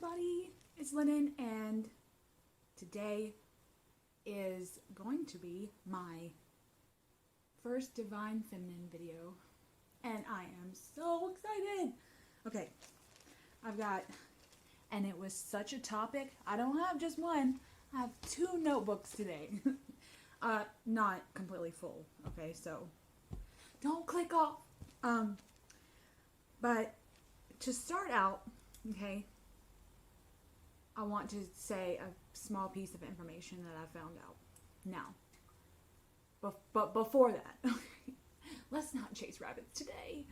everybody, it's Lennon, and today is going to be my first Divine Feminine video, and I am so excited. Okay, and it was such a topic. I don't have just one, I have 2 notebooks today. Not completely full, okay, so don't click off. But to start out, okay, I want to say a small piece of information that I found out. Now, but before that, let's not chase rabbits today.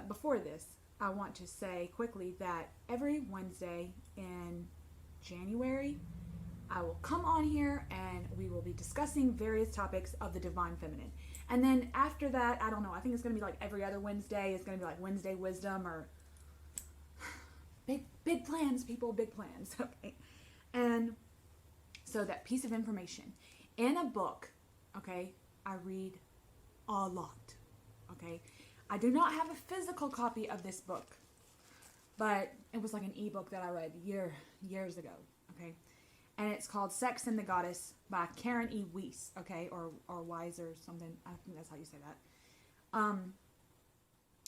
Before this, I want to say quickly that every Wednesday in January, I will come on here and we will be discussing various topics of the Divine Feminine. And then after that, I don't know, I think it's going to be like every other Wednesday. It's going to be like Wednesday Wisdom or big plans, people, big plans. Okay. And so that piece of information in a book, okay, I read a lot. Okay. I do not have a physical copy of this book, but it was like an ebook that I read years ago. Okay. And it's called Sex and the Goddess by Karen E. Weiss, okay, or Wise or something. I think that's how you say that.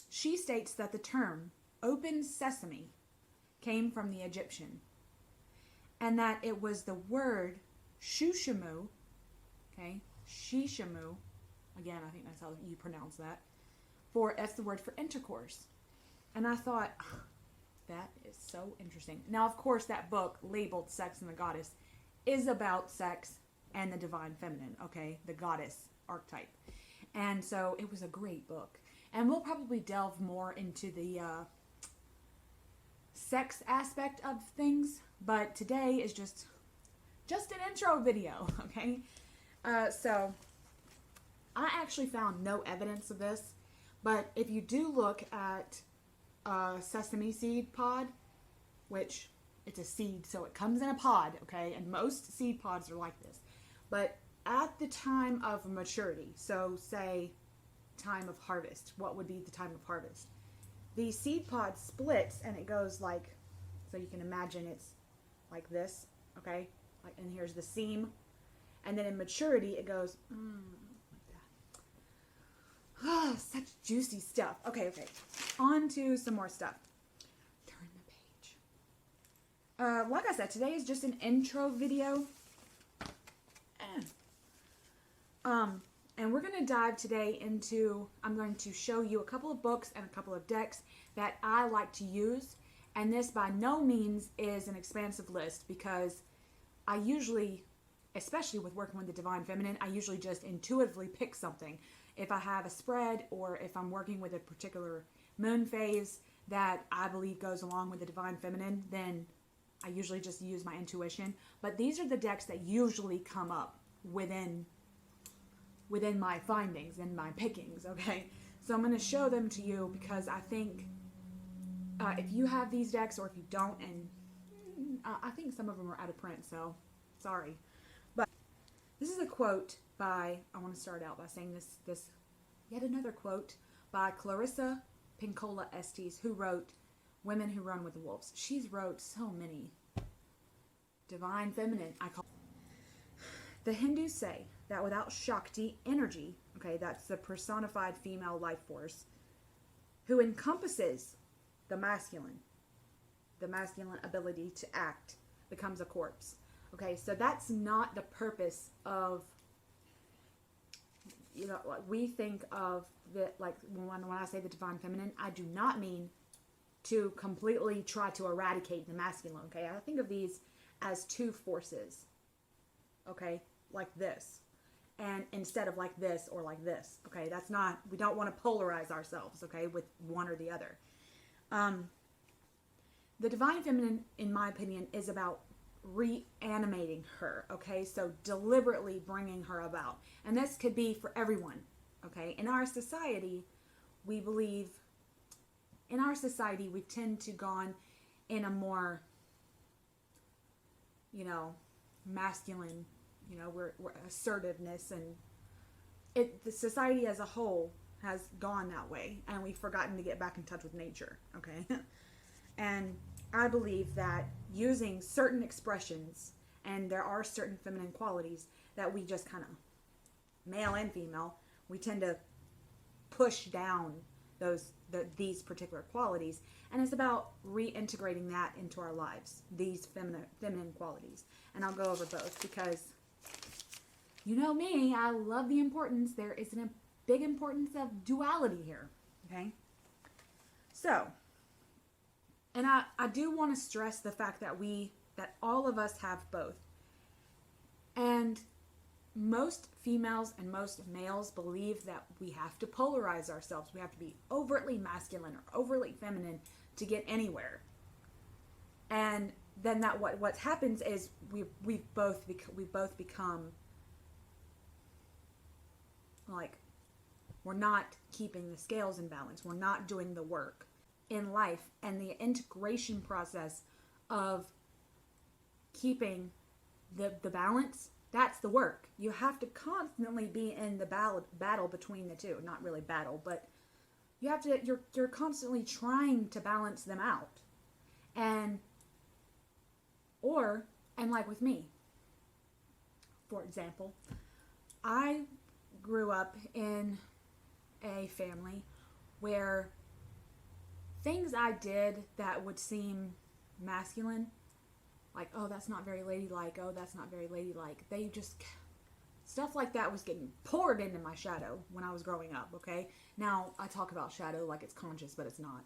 She states that the term open sesame came from the Egyptian, and that it was the word shushamu, okay, shishamu, again, I think that's how you pronounce that, that's the word for intercourse. And I thought, that is so interesting. Now, of course, that book labeled Sex and the Goddess is about sex and the Divine Feminine, okay? The goddess archetype. And so it was a great book. And we'll probably delve more into the sex aspect of things. But today is just an intro video, okay? So I actually found no evidence of this. But if you do look at sesame seed pod, which it's a seed, so it comes in a pod, okay, and most seed pods are like this, but at the time of maturity, so say time of harvest, what would be the time of harvest? The seed pod splits and it goes like, so you can imagine it's like this, okay, like, and here's the seam, and then in maturity it goes oh, such juicy stuff. Okay. On to some more stuff. Turn the page. Like I said, today is just an intro video. And we're going to dive today into, I'm going to show you a couple of books and a couple of decks that I like to use. And this by no means is an expansive list, because I usually, especially with working with the Divine Feminine, I usually just intuitively pick something. If I have a spread, or if I'm working with a particular moon phase that I believe goes along with the Divine Feminine, then I usually just use my intuition. But these are the decks that usually come up within my findings and my pickings, okay? So I'm going to show them to you because I think if you have these decks, or if you don't, and I think some of them are out of print, so sorry. But this is a quote by, I want to start out by saying this yet another quote by Clarissa Pinkola Estes, who wrote Women Who Run with the Wolves. She's wrote so many. Divine Feminine, I call. The Hindus say that without Shakti energy, okay, that's the personified female life force, who encompasses the masculine ability to act, becomes a corpse. Okay, so that's not the purpose of, you know, we think of the, like, when I say the Divine Feminine, I do not mean to completely try to eradicate the masculine, okay? I think of these as 2 forces, okay? Like this. And instead of like this or like this, okay? That's not, we don't want to polarize ourselves, okay, with one or the other. The Divine Feminine, in my opinion, is about reanimating her, okay? So deliberately bringing her about. And this could be for everyone, okay? In our society, we tend to gone in a more, you know, masculine, you know, we're assertiveness, and the society as a whole has gone that way, and we've forgotten to get back in touch with nature, okay? And I believe that using certain expressions, and there are certain feminine qualities that we just kind of, male and female, we tend to push down these particular qualities, and it's about reintegrating that into our lives, these feminine qualities. And I'll go over both because you know me, I love the importance. There is a big importance of duality here. Okay, so, and I do want to stress the fact that all of us have both. And most females and most males believe that we have to polarize ourselves. We have to be overtly masculine or overtly feminine to get anywhere. And then what happens is we both become like, we're not keeping the scales in balance. We're not doing the work in life, and the integration process of keeping the balance. That's the work. You have to constantly be in the battle between the two. Not really battle, but you have to. You're constantly trying to balance them out, and like with me, for example, I grew up in a family where things I did that would seem masculine, like, oh, that's not very ladylike, oh, that's not very ladylike, stuff like that was getting poured into my shadow when I was growing up, okay? Now, I talk about shadow like it's conscious, but it's not.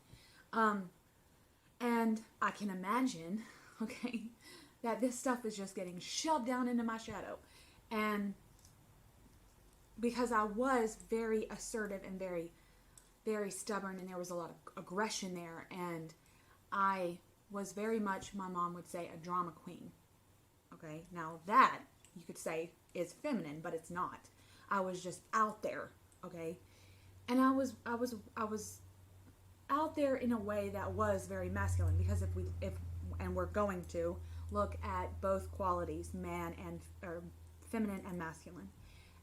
And I can imagine, okay, that this stuff is just getting shoved down into my shadow. And because I was very assertive and very, very stubborn, and there was a lot of aggression there, and I was very much, my mom would say, a drama queen. Okay, now that you could say is feminine, but it's not. I was just out there, okay, and I was out there in a way that was very masculine, because if we're going to look at both qualities, or feminine and masculine.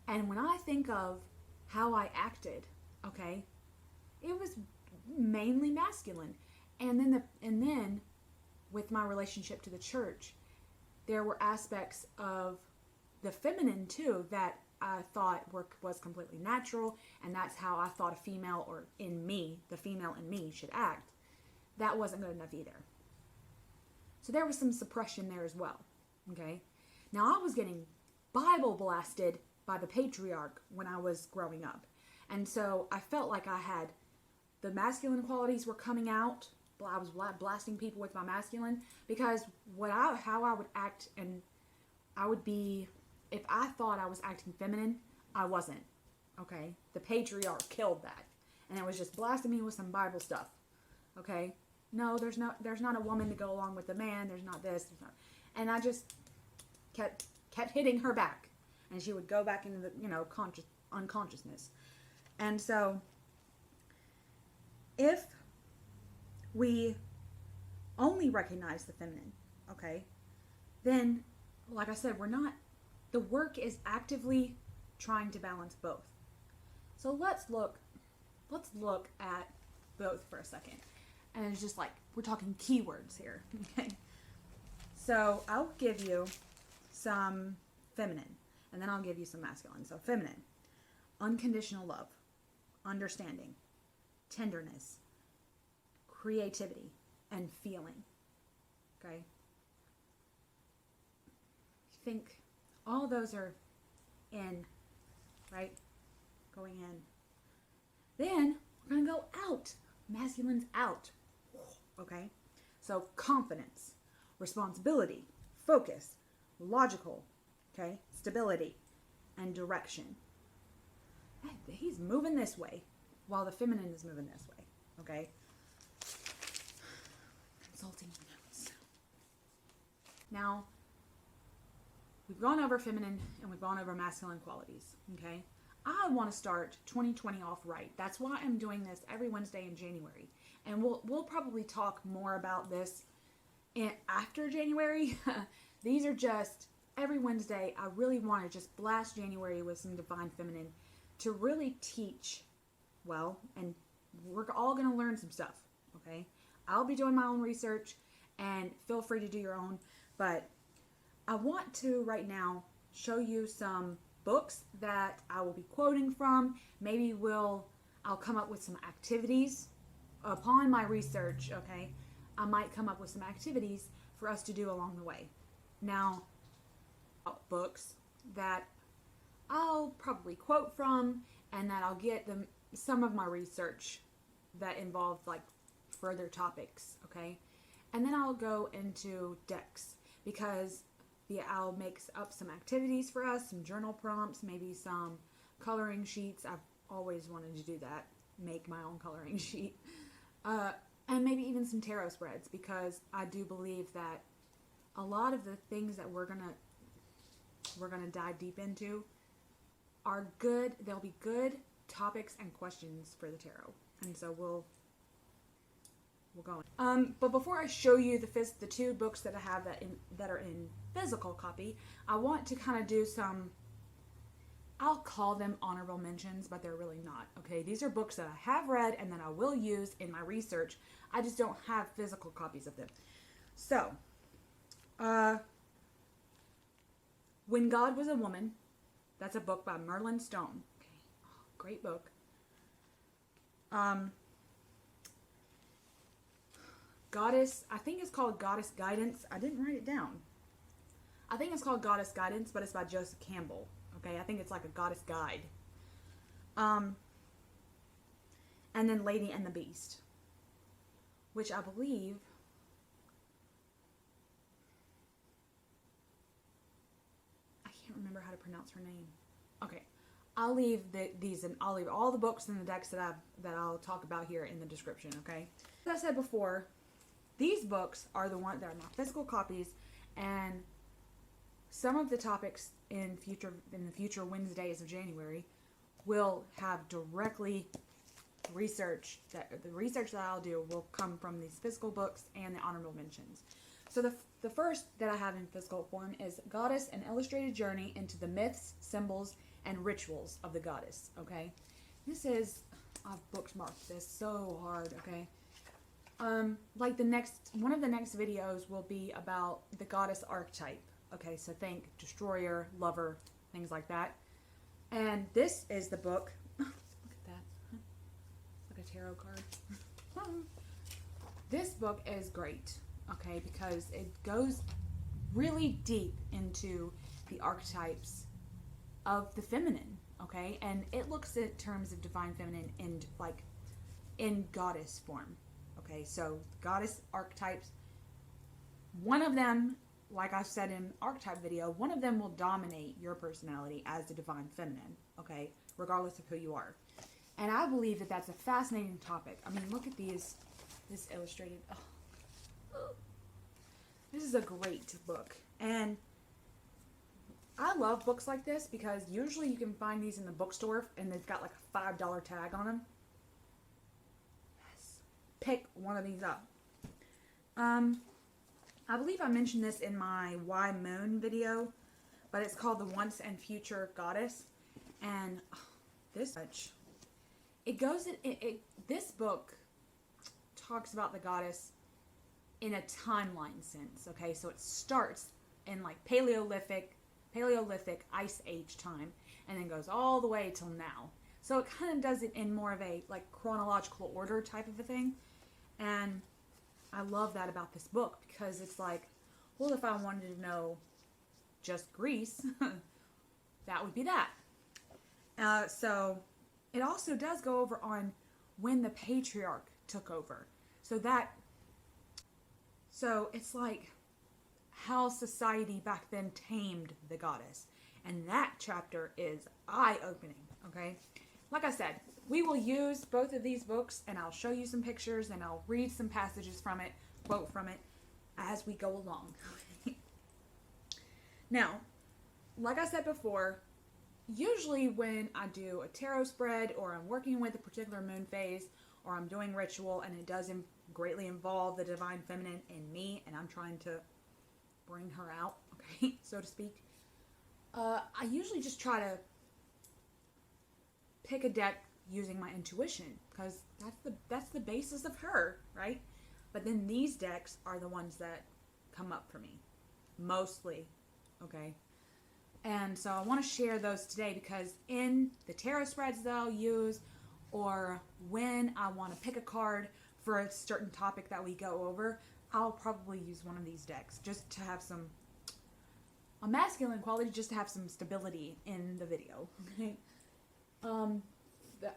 And when I think of how I acted, okay, it was mainly masculine. And then with my relationship to the church, there were aspects of the feminine too that I thought was completely natural, and that's how I thought a female, or in me, the female in me, should act. That wasn't good enough either. So there was some suppression there as well, okay? Now, I was getting Bible blasted by the patriarch when I was growing up. And so I felt like I had, the masculine qualities were coming out. I was blasting people with my masculine, because how I would act, and I would be, if I thought I was acting feminine, I wasn't. Okay? The patriarch killed that. And it was just blasting me with some Bible stuff. Okay? No, there's not a woman to go along with the man. There's not this. There's not. And I just kept hitting her back. And she would go back into the, unconsciousness. And so, if we only recognize the feminine, okay, then, like I said, the work is actively trying to balance both. So let's look at both for a second. And it's just like, we're talking keywords here, okay? So I'll give you some feminine, and then I'll give you some masculine. So feminine, unconditional love, understanding, tenderness, creativity, and feeling, okay? I think all those are in, right? Going in. Then we're going to go out. Masculine's out. Okay? So confidence, responsibility, focus, logical, okay? Stability, and direction. He's moving this way while the feminine is moving this way. Okay? Consulting notes. Now, we've gone over feminine and we've gone over masculine qualities. Okay? I want to start 2020 off right. That's why I'm doing this every Wednesday in January. And we'll probably talk more about this after January. These are just every Wednesday. I really want to just blast January with some divine feminine to really teach well, and we're all going to learn some stuff, okay? I'll be doing my own research, and feel free to do your own. But I want to right now show you some books that I will be quoting from. Maybe I'll come up with some activities upon my research, okay? I might come up with some activities for us to do along the way. Now, books that I'll probably quote from, and that I'll get some of my research that involved like further topics, okay? And then I'll go into decks, because I'll make up some activities for us, some journal prompts, maybe some coloring sheets. I've always wanted to do that, make my own coloring sheet. And maybe even some tarot spreads, because I do believe that a lot of the things that we're gonna dive deep into are good. They'll be good topics and questions for the tarot, and so we'll go. But before I show you the two books that I have that are in physical copy, I want to kind of do some. I'll call them honorable mentions, but they're really not. Okay, these are books that I have read and that I will use in my research. I just don't have physical copies of them. So, When God Was a Woman, that's a book by Merlin Stone. Okay, oh, great book. Goddess, I think it's called Goddess Guidance. I didn't write it down. I think it's called Goddess Guidance, but it's by Joseph Campbell. Okay, I think it's like a goddess guide. And then Lady and the Beast, which I believe I can't remember how to pronounce her name. Okay, I'll leave these, and I'll leave all the books and the decks that I'll talk about here in the description. Okay, as I said before, these books are the ones that are my physical copies, and some of the topics in the future Wednesdays of January will have directly research the research that I'll do will come from these physical books and the honorable mentions. So the first that I have in physical form is Goddess: An Illustrated Journey into the Myths, Symbols, and Rituals of the Goddess. Okay, this is, I've bookmarked this so hard. Okay, like one of the next videos will be about the goddess archetype. Okay, so think destroyer, lover, things like that. And this is the book. Look at that. It's like a tarot card. This book is great, okay, because it goes really deep into the archetypes of the feminine, okay? And it looks at terms of divine feminine in goddess form. Okay, so goddess archetypes, one of them, like I said in archetype video, one of them will dominate your personality as the divine feminine, okay, regardless of who you are. And I believe that that's a fascinating topic. I mean, look at this illustrated. Oh. This is a great book. And I love books like this because usually you can find these in the bookstore and they've got like a $5 tag on them. Yes. Pick one of these up. I believe I mentioned this in my Why Moon video, but it's called The Once and Future Goddess. And this book talks about the goddess in a timeline sense. Okay, so it starts in like Paleolithic Ice Age time, and then goes all the way till now. So it kind of does it in more of a like chronological order type of a thing. And I love that about this book, because it's like, well, if I wanted to know just Greece, that would be that. So it also does go over on when the patriarch took over. So it's like how society back then tamed the goddess. And that chapter is eye-opening, okay? Like I said, we will use both of these books, and I'll show you some pictures, and I'll read some passages from it, quote from it, as we go along. Now, like I said before, usually when I do a tarot spread, or I'm working with a particular moon phase, or I'm doing ritual, and it does greatly involve the divine feminine in me, and I'm trying to bring her out, okay, so to speak, I usually just try to pick a deck using my intuition, because that's the basis of her, right? But then these decks are the ones that come up for me. Mostly. Okay. And so I want to share those today because in the tarot spreads that I'll use, or when I want to pick a card for a certain topic that we go over, I'll probably use one of these decks just to have some a masculine quality, just to have some stability in the video. Okay. I'll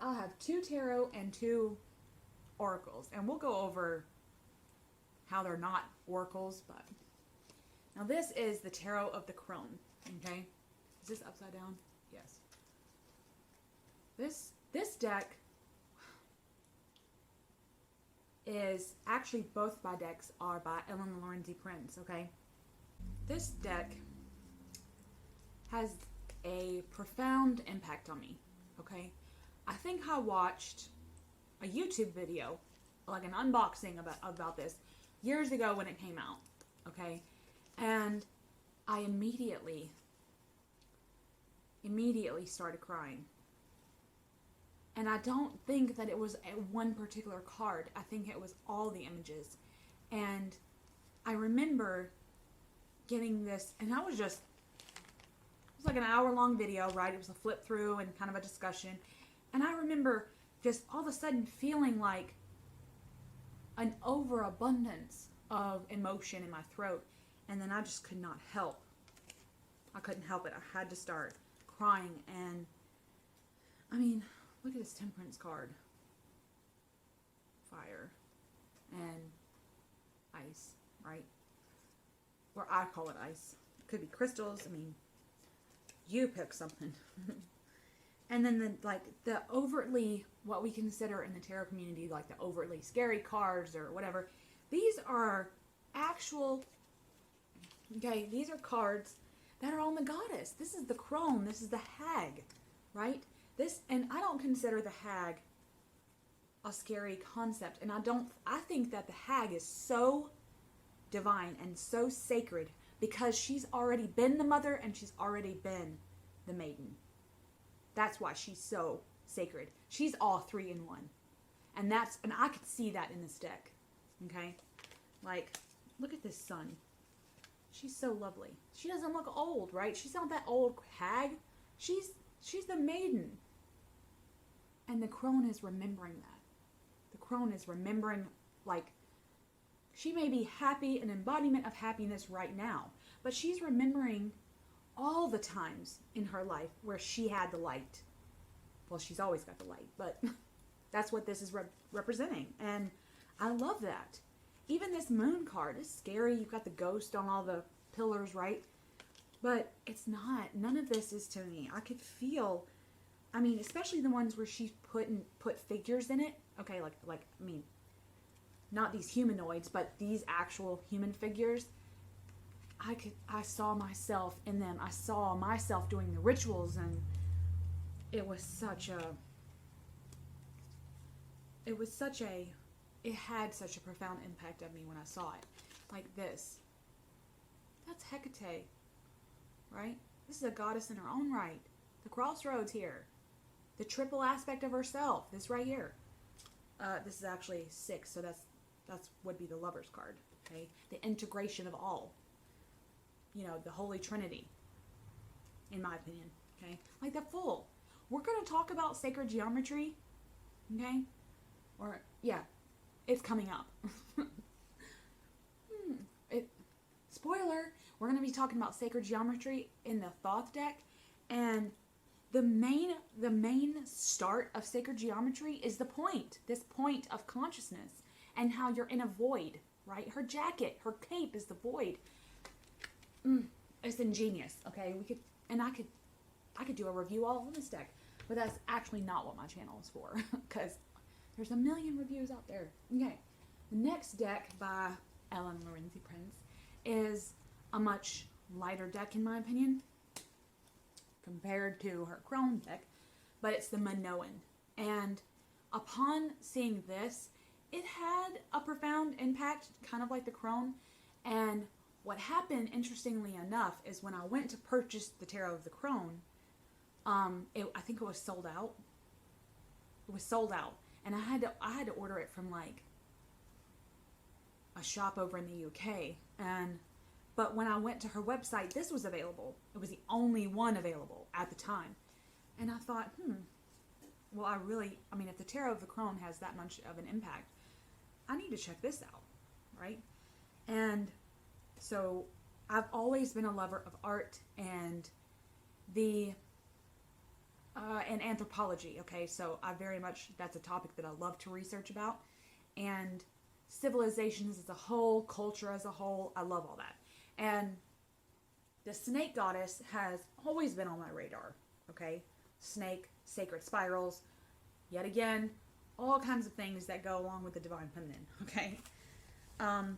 have 2 tarot and 2 oracles, and we'll go over how they're not oracles. But now this is the tarot of the Crone. Okay, is this upside down? Yes. This deck is actually, both my decks are by Lorenzi-Prince. Okay, this deck has a profound impact on me. Okay, I think I watched a YouTube video, like an unboxing about this years ago when it came out. Okay, and I immediately started crying. And I don't think that it was one particular card. I think it was all the images. And I remember getting this, and it was like an hour-long video, right? It was a flip through and kind of a discussion. And I remember just all of a sudden feeling like an overabundance of emotion in my throat. And then I just could not help. I couldn't help it. I had to start crying. And I mean, look at this Temperance card. Fire and ice, right? Or I call it ice. It could be crystals. I mean, you pick something. And then the overtly, what we consider in the tarot community, like the overtly scary cards or whatever. These are actual, okay, these are cards that are on the goddess. This is the Crone. This is the hag, right? And I don't consider the hag a scary concept. And I think that the hag is so divine and so sacred because she's already been the mother and she's already been the maiden. That's why she's so sacred. She's all 3 in 1. And I could see that in this deck. Okay? Like, look at this sun. She's so lovely. She doesn't look old, right? She's not that old hag. She's the maiden. And the Crone is remembering that. The Crone is remembering, like, she may be happy, an embodiment of happiness right now, but she's remembering all the times in her life where she had the light. Well, she's always got the light, but that's what this is representing. And I love that. Even this moon card is scary. You've got the ghost on all the pillars, right? But it's not. None of this is to me. I could feel, I mean, especially the ones where she's put figures in it. Okay, I mean, not these humanoids, but these actual human figures. I saw myself in them. I saw myself doing the rituals, and it had such a profound impact on me when I saw it. Like this. That's Hecate, right? This is a goddess in her own right. The crossroads here. The triple aspect of herself. This right here. This is actually 6, so that's would be the Lover's card. Okay, the integration of all. You know, the Holy Trinity, in my opinion. Okay, like the Fool. We're going to talk about sacred geometry. Okay, or yeah, it's coming up. Spoiler, we're going to be talking about sacred geometry in the Thoth deck, and the main start of sacred geometry is the point, this point of consciousness, and how you're in a void, right? Her jacket, her cape is the void. It's ingenious, okay? I could do a review all on this deck, but that's actually not what my channel is for, because there's a million reviews out there. Okay, the next deck by Lorenzi-Prince is a much lighter deck in my opinion compared to her Crone deck, but it's the Minoan. And upon seeing this, it had a profound impact, kind of like the Crone. And what happened, interestingly enough, is when I went to purchase the Tarot of the Crone, I think it was sold out. It was sold out, and I had to order it from like a shop over in the UK, but when I went to her website, this was available. It was the only one available at the time. And I thought, well, I mean, if the Tarot of the Crone has that much of an impact, I need to check this out, right? And so I've always been a lover of art and and anthropology, okay? So that's a topic that I love to research about. And civilizations as a whole, culture as a whole, I love all that. And the snake goddess has always been on my radar, okay? Snake, sacred spirals, yet again, all kinds of things that go along with the divine feminine, okay? And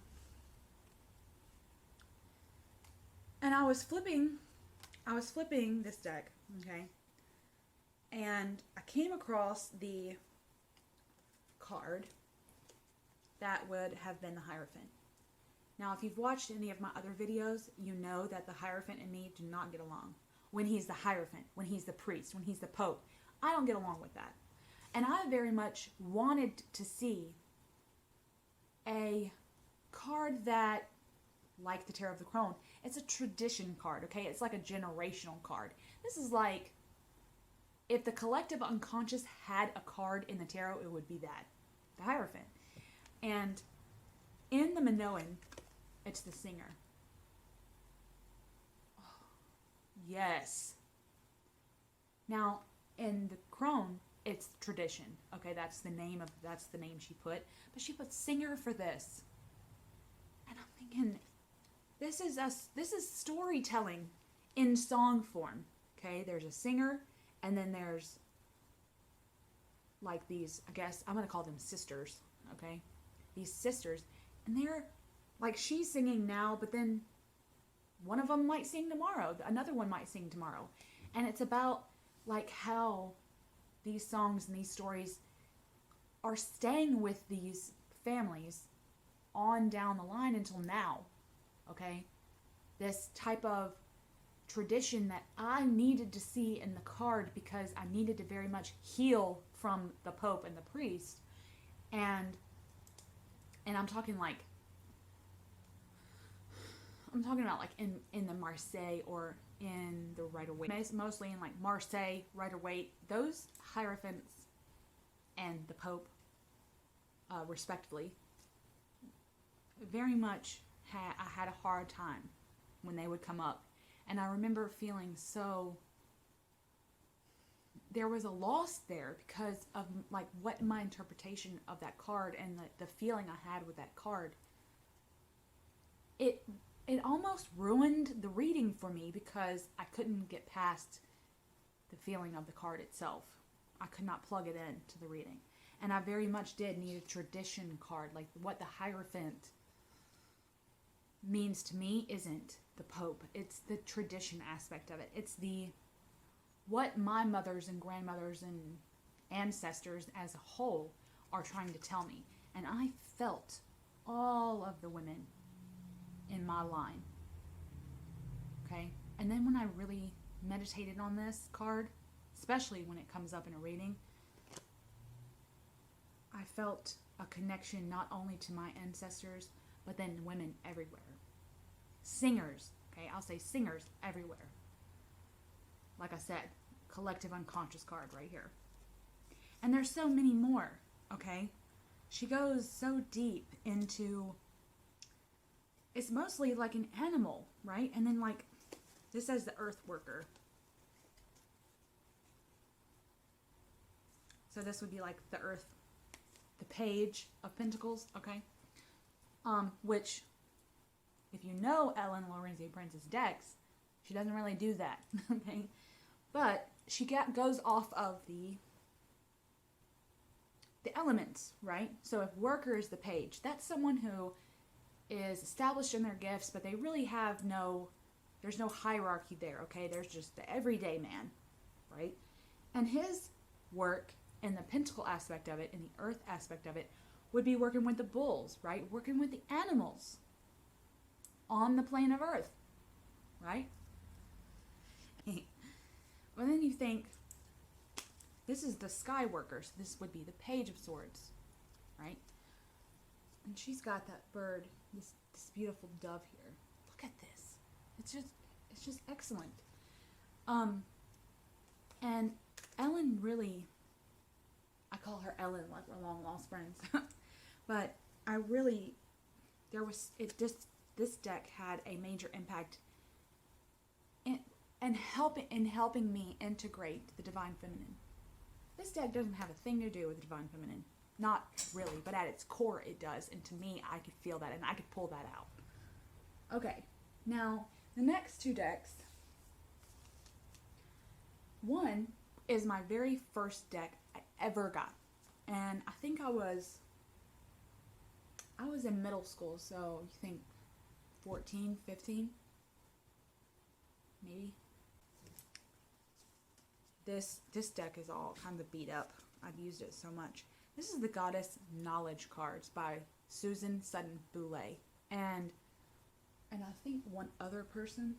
I was flipping this deck, okay? And I came across the card that would have been the Hierophant. Now, if you've watched any of my other videos, you know that the Hierophant and me do not get along. When he's the Hierophant, when he's the priest, when he's the Pope, I don't get along with that. And I very much wanted to see a card that, like the Tarot of the Crone, it's a tradition card, okay? It's like a generational card. This is like, if the collective unconscious had a card in the tarot, it would be that, the Hierophant. And in the Minoan, it's the singer. Oh, yes. Now, in the Crone, it's tradition. Okay, that's the name she put. But she put singer for this. And I'm thinking, this is storytelling in song form. Okay, there's a singer, and then there's like these, I guess I'm gonna call them sisters, okay? These sisters, and they're like, she's singing now, but then one of them might sing tomorrow, another one might sing tomorrow. And it's about like how these songs and these stories are staying with these families on down the line until now, okay? This type of tradition that I needed to see in the card because I needed to very much heal from the Pope and the priest. And I'm talking about like in the Marseille or in the Rider-Waite, mostly in like Marseille, Rider-Waite, those Hierophants and the Pope, respectively, very much I had a hard time when they would come up. And I remember feeling there was a loss there because of like what my interpretation of that card and the feeling I had with that card. It almost ruined the reading for me because I couldn't get past the feeling of the card itself. I could not plug it in to the reading. And I very much did need a tradition card. Like what the Hierophant means to me isn't the Pope. It's the tradition aspect of it. It's what my mothers and grandmothers and ancestors as a whole are trying to tell me. And I felt all of the women in my line. Okay? And then when I really meditated on this card, especially when it comes up in a reading, I felt a connection not only to my ancestors, but then women everywhere. Singers, okay? I'll say singers everywhere. Like I said, collective unconscious card right here. And there's so many more, okay? She goes so deep into, it's mostly like an animal, right? And then like, this says the earth worker. So this would be like the earth, the page of pentacles, okay? Which, if you know Ellen Lorenzi-Prince's decks, she doesn't really do that, okay? But she goes off of the elements, right? So if worker is the page, that's someone who is established in their gifts, but they really have there's no hierarchy there, okay? There's just the everyday man, right? And his work in the pentacle aspect of it, in the earth aspect of it, would be working with the bulls, right? Working with the animals on the plane of earth, right? Well, then you think, this is the sky workers. This would be the page of swords, right? And she's got that bird, this beautiful dove here. Look at this. It's just excellent. And Ellen really, I call her Ellen, like we're long lost friends. But I really, this deck had a major impact in helping me integrate the Divine Feminine. This deck doesn't have a thing to do with the Divine Feminine. Not really, but at its core it does. And to me, I could feel that and I could pull that out. Okay, now the next two decks. One is my very first deck I ever got. And I think I was in middle school, so you think 14, 15? Maybe. This deck is all kind of beat up. I've used it so much. This is the Goddess Knowledge cards by Seddon Boulette. And I think one other person,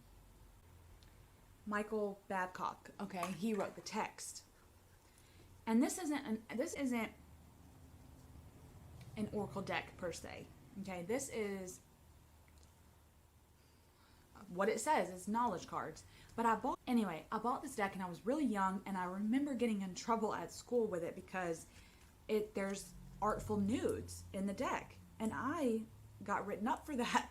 Michael Babcock, okay, he wrote the text. And this isn't an oracle deck per se. Okay, this is what it says is knowledge cards. But I bought this deck and I was really young, and I remember getting in trouble at school with it because there's artful nudes in the deck, and I got written up for that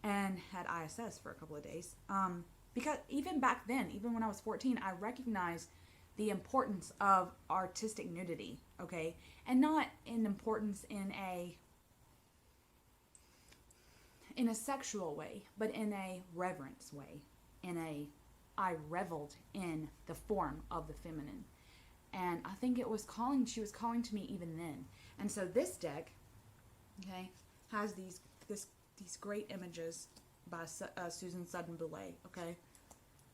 and had ISS for a couple of days. Because even back then, even when I was 14, I recognized the importance of artistic nudity, okay? And not in importance in a sexual way, but in a reverence way. I reveled in the form of the feminine. And I think she was calling to me even then. And so this deck, okay, has these great images by Seddon Boulette, okay?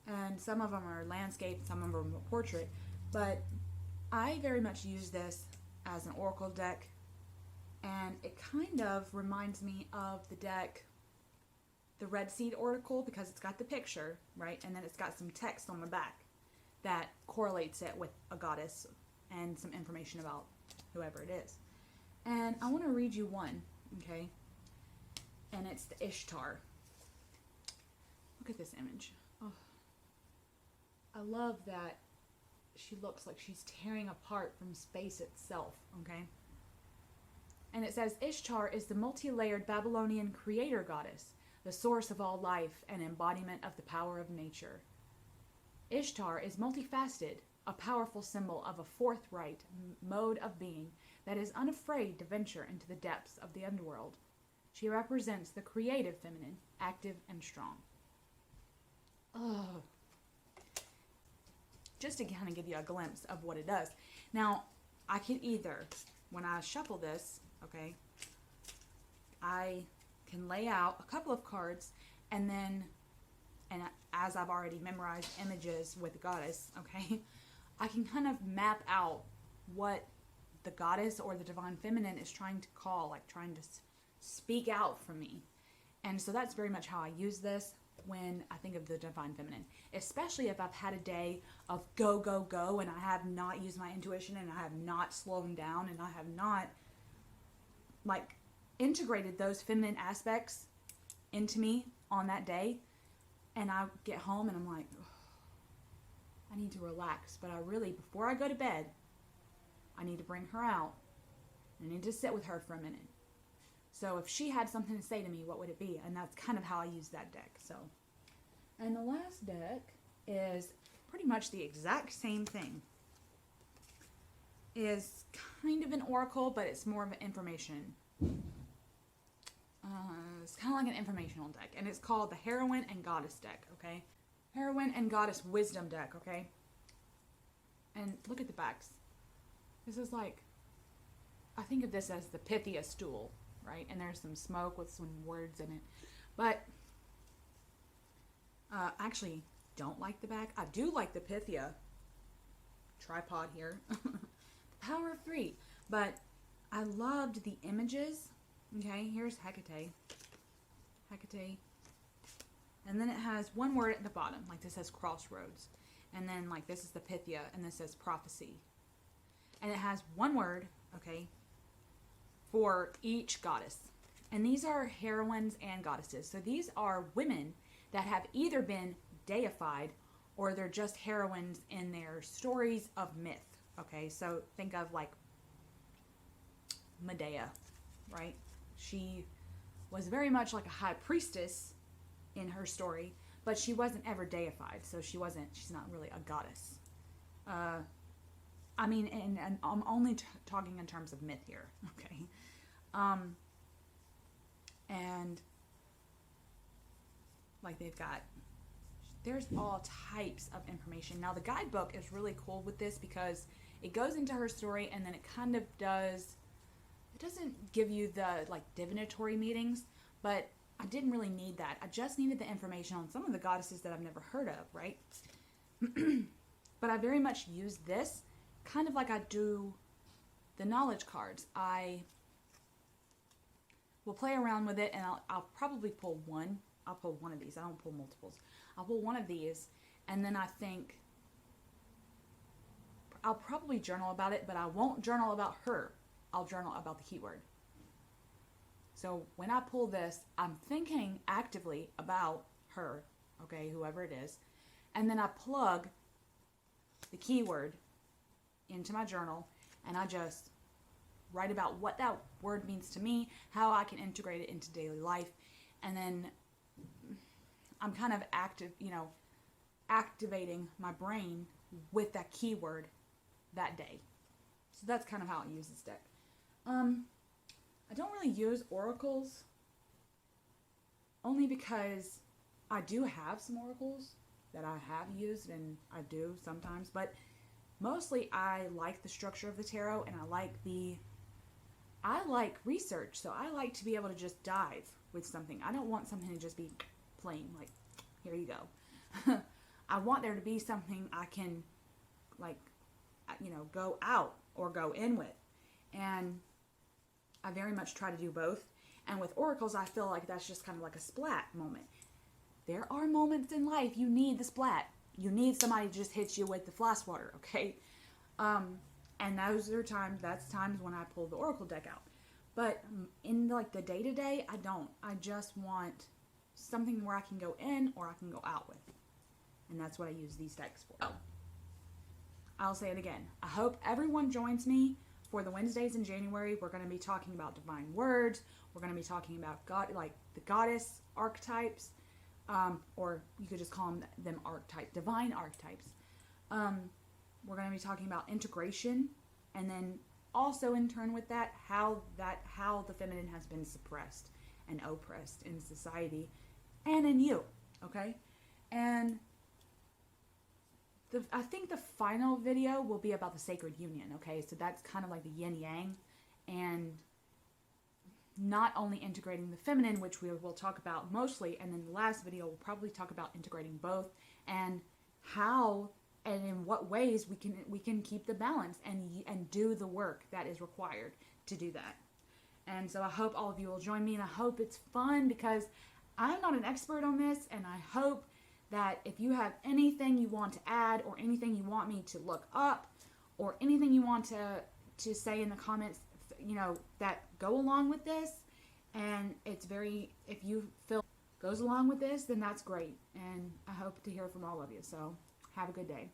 And some of them are landscape, some of them are portrait. But I very much use this as an oracle deck. And it kind of reminds me of the deck, the Red Seed Oracle, because it's got the picture, right? And then it's got some text on the back that correlates it with a goddess and some information about whoever it is. And I want to read you one, okay? And it's the Ishtar. Look at this image. Oh. I love that she looks like she's tearing apart from space itself, okay? And it says, Ishtar is the multi-layered Babylonian creator goddess, the source of all life and embodiment of the power of nature. Ishtar is multifaceted, a powerful symbol of a forthright mode of being that is unafraid to venture into the depths of the underworld. She represents the creative feminine, active and strong. Oh. Just to kind of give you a glimpse of what it does. Now, I can either, when I shuffle this, okay, I can lay out a couple of cards, and then, and as I've already memorized images with the goddess, okay, I can kind of map out what the goddess or the divine feminine is trying to call, like trying to speak out from me. And so that's very much how I use this when I think of the divine feminine, especially if I've had a day of go, go, go, and I have not used my intuition, and I have not slowed down, and I have not like integrated those feminine aspects into me on that day. And I get home and I'm like, I need to relax, but I really, before I go to bed, I need to bring her out. I need to sit with her for a minute. So if she had something to say to me, what would it be? And that's kind of how I use that deck. So, and the last deck is pretty much the exact same thing. Is kind of an oracle, but it's more of an information. It's kind of like an informational deck, and it's called the Heroine and Goddess deck, okay? Heroine and Goddess Wisdom deck, okay? And look at the backs. This is like, I think of this as the Pythia stool, right? And there's some smoke with some words in it. But I actually don't like the back. I do like the Pythia tripod here. Power of 3. But I loved the images. Okay, here's Hecate. Hecate. And then it has one word at the bottom. Like this says crossroads. And then like this is the Pythia. And this says prophecy. And it has one word, okay, for each goddess. And these are heroines and goddesses. So these are women that have either been deified or they're just heroines in their stories of myth. Okay, so think of like Medea, right? She was very much like a high priestess in her story, but she wasn't ever deified, so she's not really a goddess. I mean, and I'm only talking in terms of myth here, okay? And like there's all types of information. Now the guidebook is really cool with this because it goes into her story and then it kind of doesn't give you the like divinatory meanings, but I didn't really need that. I just needed the information on some of the goddesses that I've never heard of, right? But I very much use this kind of like I do the knowledge cards. I will play around with it and I'll probably pull one. I'll pull one of these. I don't pull multiples. I'll pull one of these and then I think I'll probably journal about it, but I won't journal about her. I'll journal about the keyword. So when I pull this, I'm thinking actively about her, okay, whoever it is, and then I plug the keyword into my journal and I just write about what that word means to me, how I can integrate it into daily life, and then I'm kind of activating my brain with that keyword that day. So that's kind of how I use this deck. I don't really use oracles only because I do have some oracles that I have used and I do sometimes, but mostly I like the structure of the tarot and I like research, so I like to be able to just dive with something. I don't want something to just be plain, like, here you go. I want there to be something I can, like, go out or go in with. And I very much try to do both. And with oracles, I feel like that's just kind of like a splat moment. There are moments in life you need the splat. You need somebody to just hit you with the fly swatter, okay? And that's times when I pull the oracle deck out. But in like the day-to-day, I don't. I just want something where I can go in or I can go out with. And that's what I use these decks for. Oh, I'll say it again. I hope everyone joins me for the Wednesdays in January. We're going to be talking about divine words. We're going to be talking about the goddess archetypes, or you could just call them divine archetypes. We're going to be talking about integration, and then also in turn with that, how the feminine has been suppressed and oppressed in society and in you, okay? And I think the final video will be about the sacred union, okay? So that's kind of like the yin yang, and not only integrating the feminine, which we will talk about mostly, and then the last video will probably talk about integrating both and how and in what ways we can keep the balance and do the work that is required to do that. And so I hope all of you will join me, and I hope it's fun because I'm not an expert on this, and I hope that if you have anything you want to add or anything you want me to look up or anything you want to say in the comments, that go along with this, and if you feel goes along with this, then that's great. And I hope to hear from all of you. So have a good day.